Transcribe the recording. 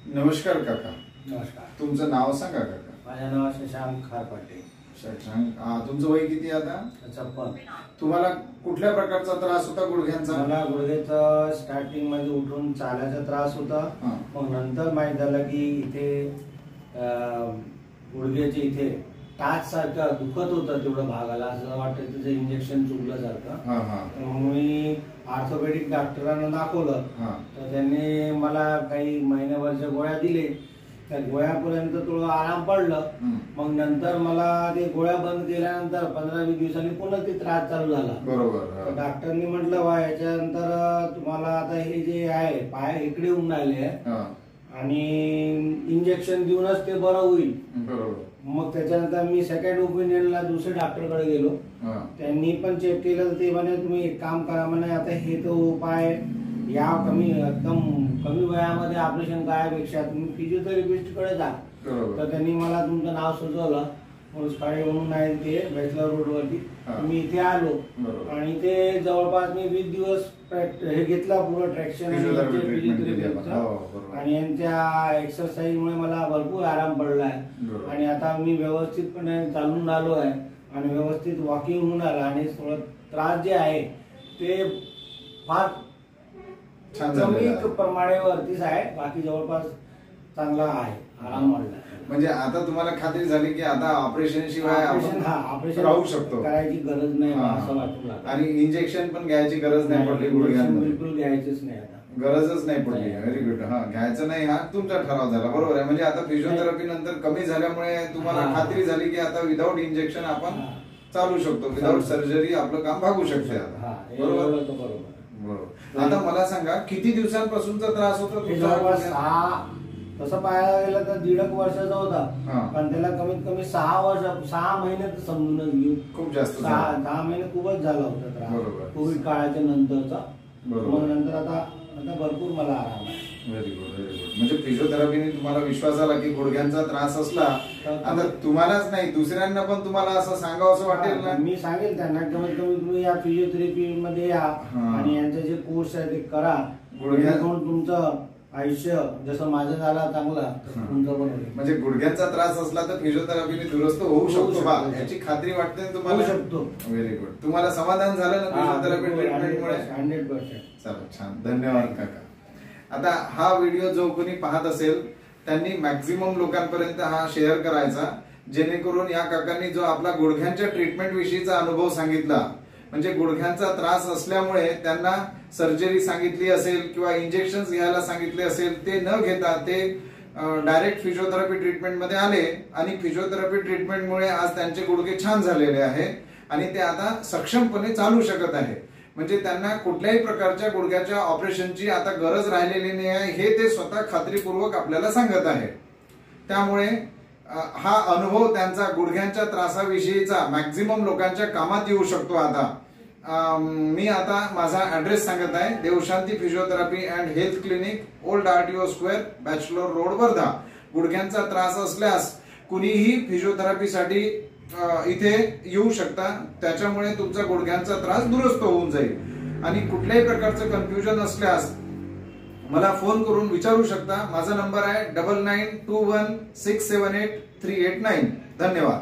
नमस्कार काका. नमस्कार. तुमचं नाव सांगा काका. माझं नाव शशांक खारपाटे. शशांक, तुमचं वय किती आता? 56. तुम्हाला कुठल्या प्रकारचा त्रास होता गुडघ्यांचा? मला गुडघ्याचा स्टार्टिंग मध्ये उठून चालायचा त्रास होता. मग नंतर माहित झालं की इथे गुडघ्याचे इथे टाच सारखं दुखत होतं, तेवढं भागाला असं वाटतं त्याचं इंजेक्शन चुकलं सारखं. मग मी ऑर्थोपेडिक डॉक्टरांना दाखवलं, तर त्यांनी मला काही महिन्याभरच्या गोळ्या दिले. त्या गोळ्यापर्यंत थोडं आराम पडलं. मग नंतर मला ते गोळ्या बंद केल्यानंतर 15-20 दिवसांनी पुन्हा ते त्रास चालू झाला. बरोबर. डॉक्टरनी म्हटलं बा याच्यानंतर तुम्हाला आता हे जे आहे पाय इकडे होऊन राहिले आणि इंजेक्शन देऊनच ते बरं होईल. बरोबर. मग त्याच्यानंतर मी सेकंड ओपिनियनला दुसऱ्या डॉक्टरकडे गेलो. त्यांनी पण चेक केलं. ते म्हणे तुम्ही एक काम करा म्हणे, आता हे तो उपाय या एकदम कमी वयामध्ये ऑपरेशन करायपेक्षा तुम्ही फिजिओथेरपिस्ट कडे जा. तर त्यांनी मला तुमचं नाव सुचवलं. मुळसकाळे म्हणून आहे ते बॅचलर रोड वरती. मी इथे आलो आणि ते जवळपास मी 20 दिवस हे घेतला, पूर्ण ट्रॅक्शन आणि यांच्या एक्सरसाइज मुळे मला भरपूर आराम पडलाय. आणि आता मी व्यवस्थितपणे चालून आलो आहे आणि व्यवस्थित वॉकिंग होऊन आला. आणि थोडं त्रास जे आहे ते फार कमी प्रमाणावरतीच आहे, बाकी जवळपास चांगला आहे, आराम वाढला. म्हणजे आता तुम्हाला खात्री झाली की आता ऑपरेशन शिवाय ऑपरेशन राहू शकतो, करायची गरज नाही असं वाटू लागलं. आणि इंजेक्शन पण घ्यायची गरज नाही पडली गुडघ्यांमध्ये? बिलकुल घ्यायचंच नाही, आता गरजच नाही पडली. Very good. घ्यायचं नाही हा तुमचा ठराव झाला. बरोबर आहे. म्हणजे आता फिजिओथेरपी नंतर कमी झाल्यामुळे तुम्हाला खात्री झाली की आता विदाऊट इंजेक्शन आपण चालू शकतो, विदाऊट सर्जरी आपलं काम भागू शकते आता. बरोबर. आता मला सांगा, किती दिवसांपासूनचा त्रास होता? तसं पाहायला गेलं तर 1.5 वर्षाचा होता, पण त्याला कमीत कमी 6 महिने तर समजूनच घेऊ. खूप जास्त 6 महिने खूपच झाला होता त्रास कोविड काळाच्या नंतरचा. मग नंतर आता भरपूर मला आराम आहे. Very good, very good. म्हणजे फिजिओथेरपीने तुम्हाला विश्वास आला की गुडघ्यांचा त्रास असला, आता तुम्हालाच नाही दुसऱ्यांना पण तुम्हाला असं सांगावं असं वाटेल ना? मी सांगेल त्यांना, कमीत कमी तुम्ही या फिजिओथेरपी मध्ये या आणि यांचे जे कोर्स आहे ते करा. गुडघ्यातून तुमचं आयुष्य जसं माझं झाला चांगला, तुमचं पण होईल. म्हणजे गुडघ्यांचा त्रास असला तर फिजिओथेरपीने दुरुस्त होऊ शकतो बा, याची खात्री वाटते तुम्हाला? शकतो. Very good. तुम्हाला समाधान झालं ना फिजिओथेरपी ट्रीटमेंटमुळे? 100%. चला, छान. धन्यवाद काका. आता हा व्हिडिओ जो कोणी पाहत असेल त्यांनी मॅक्झिमम लोकांपर्यंत हा शेअर करायचा, जेणेकरून या काकांनी जो आपला गुडघ्यांच्या ट्रीटमेंट विषयीचा अनुभव सांगितला, म्हणजे गुडघ्यांचा त्रास असल्यामुळे त्यांना सर्जरी सांगितली असेल किंवा इंजेक्शन घ्यायला सांगितले असेल, ते न घेता ते डायरेक्ट फिजिओथेरपी ट्रीटमेंट मध्ये आले आणि फिजिओथेरपी ट्रीटमेंटमुळे आज त्यांचे गुडघे छान झालेले आहे आणि ते आता सक्षमपणे चालू शकत आहे. म्हणजे त्यांना कुठल्याही प्रकारच्या गुडघ्याच्या ऑपरेशनची आता गरज राहिलेली नाही आहे, हे ते स्वतः खात्रीपूर्वक आपल्याला सांगत आहे. त्यामुळे हा अनुभव त्यांचा गुडघ्यांच्या त्रासाविषयीचा मॅक्झिमम लोकांच्या कामात येऊ शकतो. आता मी आता माझा ऍड्रेस सांगत आहे. Devshanti physiotherapy and health clinic, old RTO square, bachelor road, Wardha. गुडघ्यांचा त्रास असल्यास कुणीही फिजिओथेरपीसाठी इथे येऊ शकता. त्याच्यामुळे तुमचा गुडघ्यांचा त्रास दुरुस्त होऊन जाईल. आणि कुठल्याही प्रकारचं कन्फ्युजन असल्यास मला फोन करून विचारू शकता. माझा नंबर आहे 9921678389. धन्यवाद.